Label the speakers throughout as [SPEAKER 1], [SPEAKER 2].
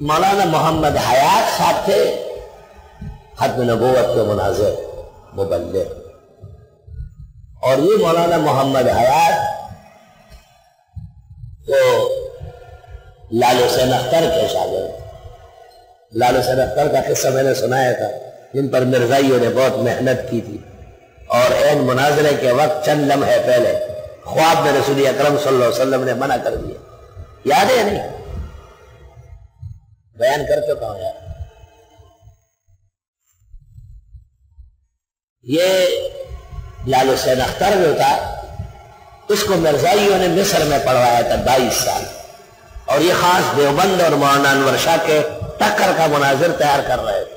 [SPEAKER 1] مولانا محمد حیات صاحب تھے ختم نبوت کے مناظر مبلغ، اور یہ مولانا محمد حیات تو لال حسین اختر کے شاگرد، لال حسین اختر کا قصہ میں نے سنایا تھا، جن پر مرزائیوں نے بہت محنت کی تھی، اور این مناظرے کے وقت چند لمحے پہلے خواب میں رسول اکرم صلی اللہ علیہ وسلم نے منع کر دیا، یاد ہے نہیں؟ بیان کر چکا ہوں یار۔ یہ لال حسین اختر جو تھا اس کو مرزائیوں نے مصر میں پڑھوایا تھا 22 سال، اور یہ خاص دیوبند اور مولانا انور شاہ کے ٹکر کا مناظر تیار کر رہے تھے۔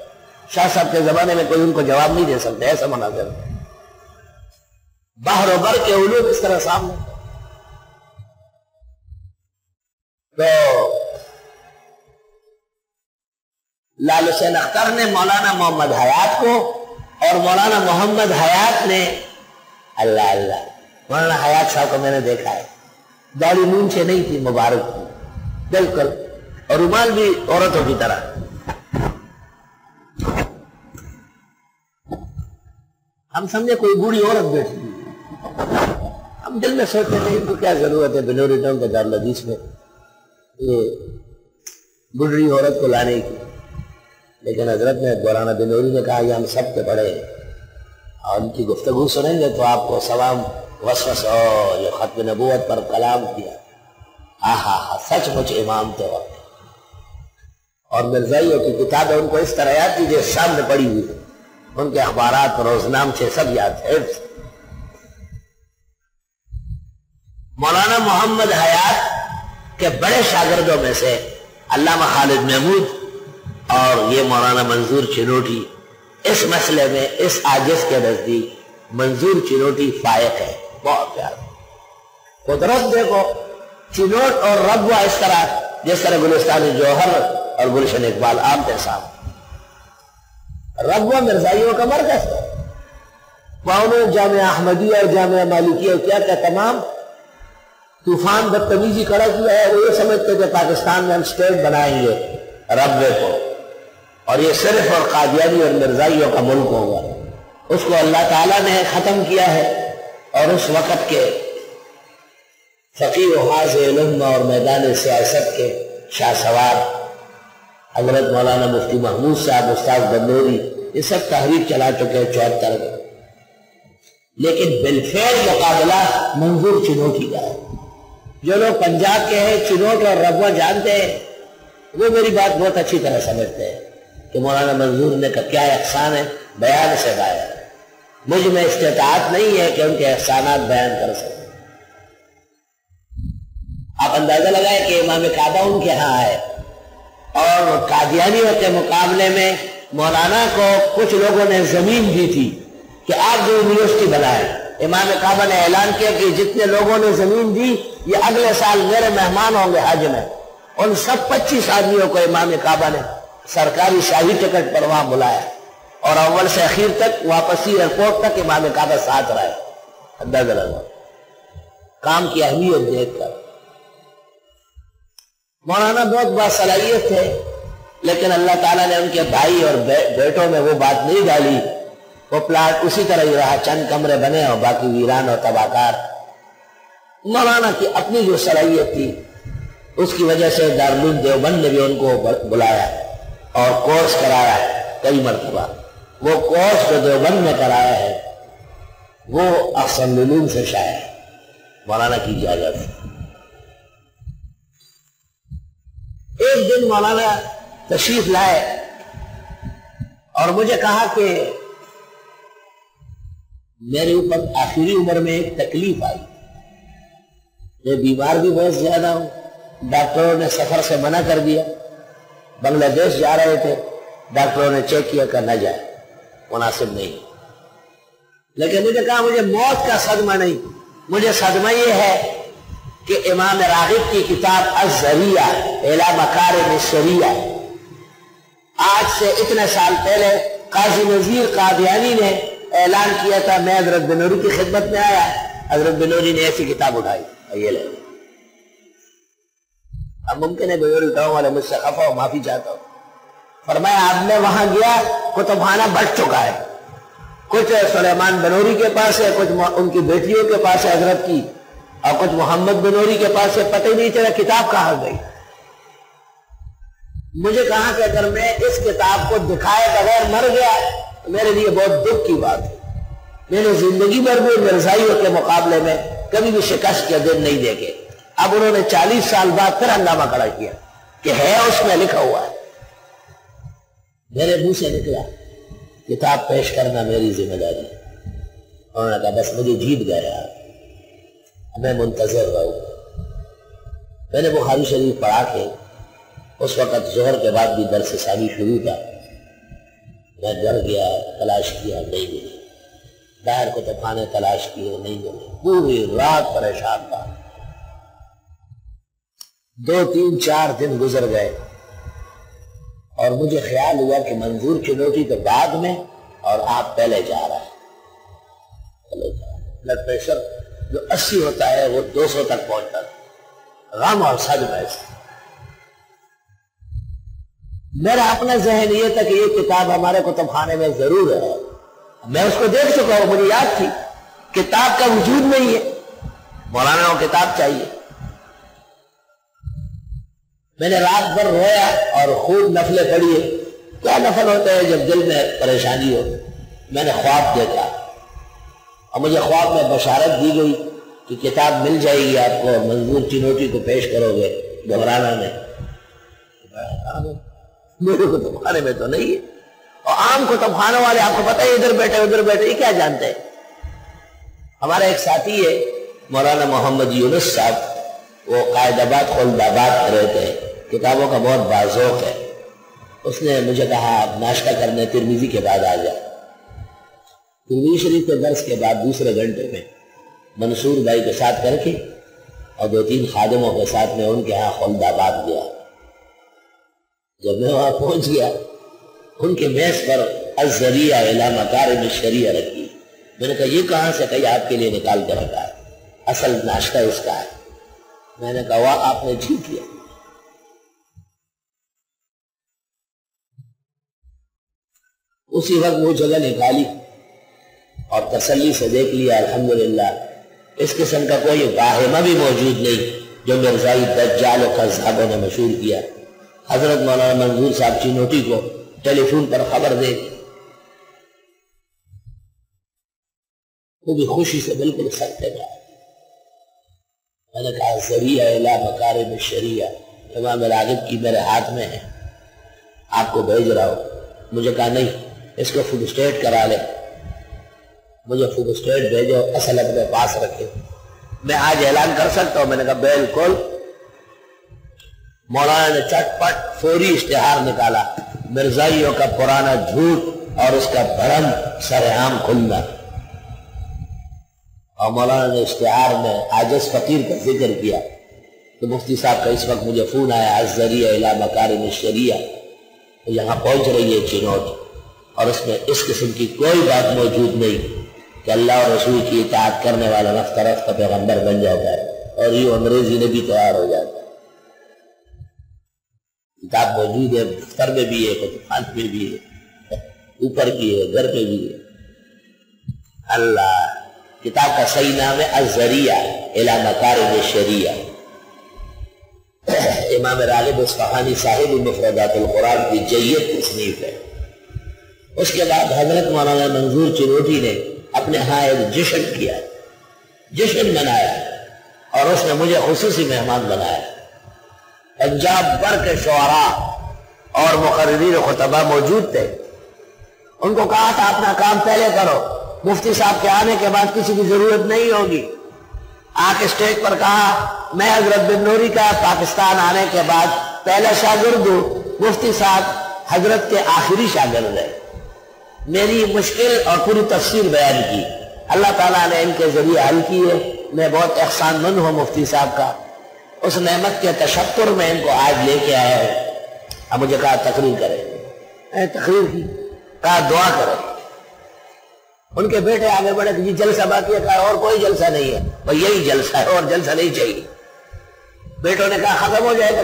[SPEAKER 1] شاہ صاحب کے زمانے میں کوئی ان کو جواب نہیں دے سکتے، ایسا مناظر بحر و بر کے علوم اس طرح سامنے۔ تو لال حسین اختر نے مولانا محمد حیات کو، اور مولانا محمد حیات نے اللہ اللہ مولانا حیات صاحب کو میں نے دیکھا ہے، داڑھی مونچھے نہیں تھی، مبارک تھی بالکل، اور رومال بھی عورتوں کی طرح۔ ہم سمجھے کوئی بوڑھی عورت بیٹھی، ہم دل میں سوچتے تھے ان کو کیا ضرورت ہے بنوری ٹاؤن کے دارالحدیث میں یہ بوڑھی عورت کو لانے کی، لیکن حضرت نے مولانا بنوری نے کہا یہ ہم سب کے بڑے ہیں، اور ان کی گفتگو سنیں گے تو آپ کو سوام وسوس جو ختم نبوت پر کلام کیا، آہا سچ مچ امام تھے وقت۔ اور مرزائیوں کی کتابیں ان کو اس طرح یاد تھی جیسے سامنے پڑی ہوئی، ان کے اخبارات روزنام سے سب یاد ہے۔ مولانا محمد حیات کے بڑے شاگردوں میں سے علامہ خالد محمود اور یہ مولانا منظور چنوٹی، اس مسئلے میں اس عاجز کے نزدیک منظور چنوٹی فائق ہے، بہت پیارا۔ قدرت دیکھو، چنوٹ اور ربوہ اس طرح جس طرح گلستان جوہر اور گلشن اقبال عام کے ساتھ، ربوہ مرزائیوں کا مرکز ہے، وہاں جامعہ احمدیہ اور جامعہ مالکیہ کیا کیا تمام طوفان بدتمیزی کھڑا کیا ہے۔ وہ یہ سمجھتے کہ پاکستان میں ہم اسٹیٹ بنائیں گے ربوے کو، اور یہ صرف اور قادیانی اور مرزائیوں کا ملک ہوگا، اس کو اللہ تعالیٰ نے ختم کیا ہے۔ اور اس وقت کے فقیہ و حاضر علم اور میدان سیاست کے شاہ سوار حضرت مولانا مفتی محمود صاحب، استاد بندوری، یہ سب تحریک چلا چکے 74 میں، لیکن بالفعل مقابلہ منظور چنوٹی کا ہے۔ جو لوگ پنجاب کے ہیں چنوٹ اور ربوہ جانتے ہیں وہ میری بات بہت اچھی طرح سمجھتے ہیں کہ مولانا منظور نے کا کیا احسان ہے، بیان سے باہر مجھ میں استطاعت نہیں ہے کہ ان کے احسانات بیان کر سکیں۔ آپ اندازہ لگائیں کہ امام کعبہ ان کے ہاں ہے، اور قادیانیوں کے مقابلے میں مولانا کو کچھ لوگوں نے زمین دی تھی کہ آپ جو یونیورسٹی بنائیں۔ امام کعبہ نے اعلان کیا کہ جتنے لوگوں نے زمین دی یہ اگلے سال میرے مہمان ہوں گے حج میں، ان سب 25 آدمیوں کو امام کعبہ نے سرکاری شاہی ٹکٹ پر وہاں بلایا، اور اول سے اخیر تک واپسی ایئرپورٹ تک امام کعبہ ساتھ رہے۔ اندازہ لگا کام کی اہمیت دیکھ کر۔ مولانا بہت باصلاحیت تھے، لیکن اللہ تعالیٰ نے ان کے بھائی اور بیٹوں میں وہ بات نہیں ڈالی، وہ پلاٹ اسی طرح ہی رہا، چند کمرے بنے اور باقی ویران اور تباہکار۔ مولانا کی اپنی جو صلاحیت تھی اس کی وجہ سے دارالعلوم دیوبند نے بھی ان کو بلایا اور کورس کرایا کئی مرتبہ۔ وہ کورس جو دیوبند میں کرایا ہے وہ احسن العلوم سے شائع ہے، مولانا کی اجازت۔ ایک دن مولانا تشریف لائے اور مجھے کہا کہ میرے اوپر آخری عمر میں ایک تکلیف آئی، میں بیمار بھی بہت زیادہ ہوں، ڈاکٹروں نے سفر سے منع کر دیا، بنگلہ دیش جا رہے تھے، ڈاکٹروں نے چیک کیا کہ نہ جائے، مناسب نہیں، لیکن مجھے کہا مجھے موت کا صدمہ نہیں، مجھے صدمہ یہ ہے کہ امام راغب کی کتاب الذریعہ الی مکارم الشریعہ، آج سے اتنے سال پہلے قاضی نذیر قادیانی نے اعلان کیا تھا، میں حضرت بنوری کی خدمت میں آیا، حضرت بنوری نے ایسی کتاب اٹھائی، یہ لے اب ممکن ہے بزرگ اٹھاؤں والے مجھ سے خفا ہو، معافی چاہتا ہوں۔ فرمایا آپ نے وہاں گیا کتب خانہ بٹ چکا ہے، کچھ سلیمان بنوری کے پاس ہے، کچھ ان کی بیٹیوں کے پاس ہے حضرت کی، اور کچھ محمد بنوری کے پاس ہے، پتہ ہی نہیں چلا کتاب کہاں گئی۔ مجھے کہا کہ اگر میں اس کتاب کو دکھائے بغیر مر گیا تو میرے لیے بہت دکھ کی بات ہے۔ میں نے زندگی بھر بھی مرزائیوں کے مقابلے میں کبھی بھی شکست کے دن نہیں دیکھے۔ اب انہوں نے 40 سال بعد پھر ہنگامہ کھڑا کیا کہ ہے اس میں لکھا ہوا ہے۔ میرے منہ سے نکلا کتاب پیش کرنا میری ذمہ داری ہے۔ انہوں نے کہا بس مجھے جیت گئے آپ، میں منتظر رہوں۔ میں نے بخاری شریف پڑھا کے اس وقت ظہر کے بعد بھی درس ثانی شروع تھا، میں ڈر گیا، تلاش کیا نہیں ملی، باہر کتب خانے تلاش کیے نہیں ملے، پوری رات پریشان تھا۔ 2 3 4 دن گزر گئے اور مجھے خیال ہوا کہ منظور چنوٹی تو بعد میں اور آپ پہلے جا رہا ہے۔ بلڈ پریشر جو 80 ہوتا ہے وہ 200 تک پہنچتا ہے، غم اور صدمہ سے۔ میرا اپنا ذہن یہ تھا کہ یہ کتاب ہمارے کتب خانے میں ضرور ہے، میں اس کو دیکھ چکا ہوں، مجھے یاد تھی کتاب کا وجود نہیں ہے، مولانا کو کتاب چاہیے۔ میں نے رات بھر رویا اور خوب نفلیں پڑھی ہے۔ کیا نفل ہوتا ہے جب دل میں پریشانی ہو؟ میں نے خواب دیکھا اور مجھے خواب میں بشارت دی گئی کہ کتاب مل جائے گی آپ کو، منظور چنوٹی کو پیش کرو گے گھبرانا میں۔ میرے کتب خانے میں تو نہیں ہے، اور عام کتب خانوں والے آپ کو پتہ ہے ادھر بیٹھے ادھر بیٹھے، یہ کیا جانتے ہیں؟ ہمارا ایک ساتھی ہے مولانا محمد یونس صاحب، وہ قائد آباد خلد آباد رہتے ہیں، کتابوں کا بہت باذوق ہے۔ اس نے مجھے کہا آپ ناشتہ کرنے ترمذی کے بعد آ جائے۔ ترمذی شریف کے درس کے بعد دوسرے گھنٹے میں منصور بھائی کے ساتھ کر کے اور 2 3 خادموں کے ساتھ میں ان کے ہاں خلد آباد گیا۔ جب میں وہاں پہنچ گیا ان کے میز پر الذریعہ الی مکارم الشریعہ رکھی۔ میں نے کہا یہ کہاں سے؟ کہی آپ کے لیے نکال کے رکھا ہے، اصل ناشتہ اس کا ہے۔ میں نے کہا واہ آپ نے جیت لیا۔ اسی وقت وہ جگہ نکالی اور تسلی سے دیکھ لیا الحمدللہ اس قسم کا کوئی واہمہ بھی موجود نہیں جو مرزائی دجال و کذابوں نے مشہور کیا۔ حضرت مولانا منظور صاحب چنوٹی کو ٹیلی فون پر خبر دے، وہ بھی خوشی سے بالکل سکتے گا۔ میں نے کہا ذریعہ الی مکارم الشریعہ امام راغب کی میرے ہاتھ میں ہے، آپ کو بھیج رہا ہوں۔ مجھے کہا نہیں اس کو فوڈ اسٹیٹ کرا لے، مجھے فوڈ اسٹیٹ بھیجو، اصل اپنے پاس رکھے۔ میں آج اعلان کر سکتا ہوں؟ میں نے کہا بالکل۔ مولانا نے چٹ پٹ فوری اشتہار نکالا، مرزائیوں کا پرانا جھوٹ اور اس کا بھرم سرعام کھلنا، اور مولانا نے اشتہار میں عاجز فقیر کا ذکر کیا۔ تو مفتی صاحب کا اس وقت مجھے فون آیا الذریعہ الی مکارم الشریعہ یہاں پہنچ رہی ہے چنوٹ، اور اس میں اس قسم کی کوئی بات موجود نہیں کہ اللہ اور رسول کی اطاعت کرنے والا رفتہ رفتہ پیغمبر بن جاتا ہے اور یہ انگریزی نے بھی تیار ہو جاتا ہے۔ کتاب موجود ہے، دفتر میں بھی ہے، کتب خانے میں بھی ہے، اوپر بھی ہے، گھر پہ بھی ہے۔ اللہ، کتاب کا صحیح نام ہے الذریعہ الی مکارم الشریعہ۔ امام راغب اصفہانی صاحب مفردات القرآن کی جید تصنیف ہے۔ اس کے بعد حضرت مولانا منظور چنوٹی نے اپنے ہاں ایک جشن کیا، جشن منایا، اور اس نے مجھے خصوصی مہمان بنایا۔ پنجاب بھر کے شعراء اور مقررین و خطبہ موجود تھے۔ ان کو کہا تھا اپنا کام پہلے کرو، مفتی صاحب کے آنے کے بعد کسی کی ضرورت نہیں ہوگی۔ آ کے اسٹیج پر کہا میں حضرت بنوری کا پاکستان آنے کے بعد پہلا شاگرد ہوں، مفتی صاحب حضرت کے آخری شاگرد ہے۔ میری مشکل اور پوری تفصیل بیان کی، اللہ تعالیٰ نے ان کے ذریعے حل کی ہے۔ میں بہت احسان مند ہوں مفتی صاحب کا، اس نعمت کے تشکر میں ان کو آج لے کے آیا ہوں۔ اب مجھے کہا تقریر کرے، تقریر کی، کہا دعا کرے۔ ان کے بیٹے آگے بڑھے کہ جلسہ باقی ہے، کہا اور کوئی جلسہ نہیں ہے، بھئی یہی جلسہ ہے اور جلسہ نہیں چاہیے۔ بیٹوں نے کہا ختم ہو جائے گا،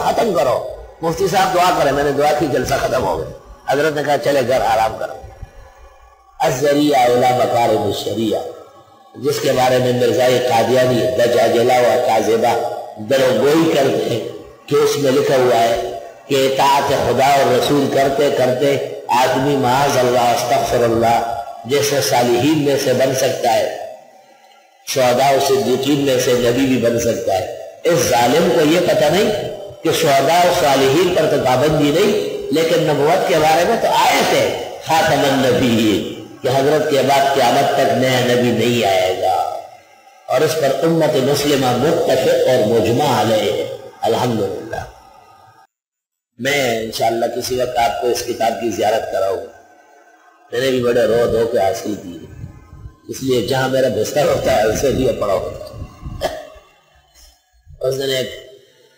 [SPEAKER 1] ختم کرو، مفتی صاحب دعا کریں، میں نے دعا کی، جلسہ ختم ہو گیا۔ حضرت نے کہا چلے گھر آرام کرو۔ الذریعہ الی مکارم الشریعہ، جس کے بارے میں مرزائی قادیانی دجاجلہ و کاذبہ دروگوئی کرتے ہیں کہ اس میں لکھا ہوا ہے کہ اطاعت خدا اور رسول کرتے کرتے آدمی معاذ اللہ استغفر اللہ جیسے صالحین میں سے بن سکتا ہے، شہداء و صدیقین میں سے نبی بھی بن سکتا ہے۔ اس ظالم کو یہ پتہ نہیں کہ شہداء و صالحین پر تو پابندی نہیں، لیکن نبوت کے بارے میں تو آیت ہے خاتم النبیین کہ حضرت کے بعد قیامت تک نیا نبی نہیں آئے گا، اور اس پر امت مسلمہ متفق اور مجمع علیہ ہے الحمدللہ۔ میں انشاءاللہ کسی وقت آپ کو اس کتاب کی زیارت کراؤں، میں نے بھی بڑے رو دھو کے حاصل کی، اس لیے جہاں میرا بستر ہوتا ہے اسے بھی پڑھا ہوتا ہے۔ اس دن ایک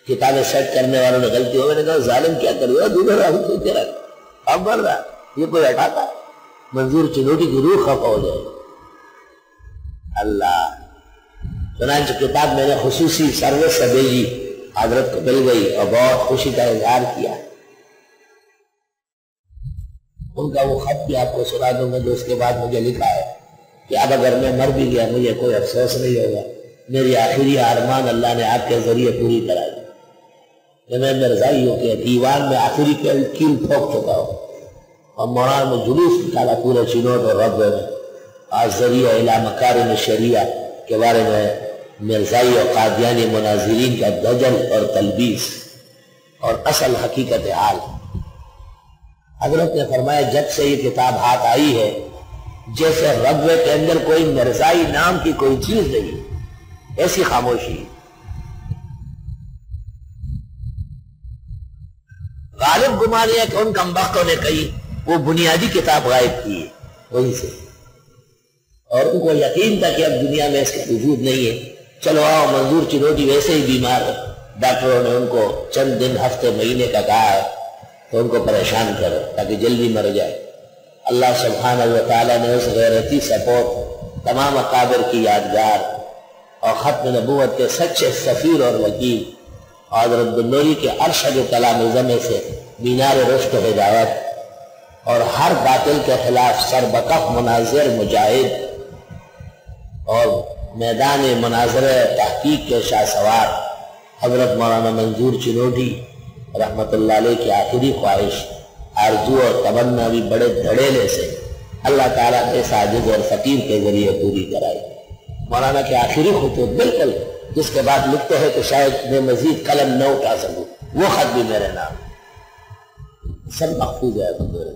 [SPEAKER 1] کتابیں سیٹ کرنے والوں نے غلطی ہو، میں نے کہا ظالم کیا کر رہا دوسرا اب بڑھ رہا یہ کوئی ہٹاتا، منظور چنوٹی کی روح خفا ہو جائے اللہ۔ چنانچہ کتاب میں نے خصوصی سروس سے بھیجی، حضرت کو مل گئی اور بہت خوشی کا اظہار کیا۔ ان کا وہ خط بھی آپ کو سنا دوں گا جو اس کے بعد مجھے لکھا ہے کہ اب اگر میں مر بھی گیا مجھے کوئی افسوس نہیں ہوگا، میری آخری ارمان اللہ نے آپ کے ذریعے پوری کرا دی کہ میں مرزائیوں کے دیوان میں آخری کیل ٹھوک چکا ہوں، اور مولانا میں جلوس نکالا پورے چنوٹ اور رب میں آج ذریعہ الی مکارم الشریعہ کے بارے میں مرزائی اور قادیانی مناظرین کا دجل اور تلبیس اور اصل حقیقت حال۔ حضرت نے فرمایا جب سے یہ کتاب ہاتھ آئی ہے جیسے ربوے کے اندر کوئی مرزائی نام کی کوئی چیز نہیں، ایسی خاموشی۔ غالب گمان ہے کہ ان کمبختوں نے کہی وہ بنیادی کتاب غائب کی ہے وہیں سے، اور ان کو یقین تھا کہ اب دنیا میں اس کا وجود نہیں ہے۔ چلو آؤ، منظور چنوٹی ویسے ہی بیمار ہے، ڈاکٹروں نے ان کو چند دن ہفتے مہینے کا کہا ہے تو ان کو پریشان کرو تاکہ جلدی مر جائے۔ اللہ سبحانہ و تعالیٰ نے اس غیرتی سپورٹ تمام اکابر کی یادگار اور ختم نبوت کے سچے سفیر اور وکیل حضرت بنوری کے ارشد کلام زمے سے مینار رشد و ہدایت اور ہر باطل کے خلاف سربکف مناظر مجاہد اور میدان مناظر تحقیق کے شاہ سوار حضرت مولانا منظور چنوٹی رحمت اللہ علیہ کی آخری خواہش آرزو اور تمنا بھی بڑے دھڑیلے سے اللہ تعالیٰ کے عاجز اور فقیر کے ذریعے پوری کرائی۔ مولانا کے آخری خطوط بالکل جس کے بعد لکھتے ہیں کہ شاید میں مزید قلم نہ اٹھا سکوں، وہ خط بھی میرے نام، سب محفوظ ہے میرے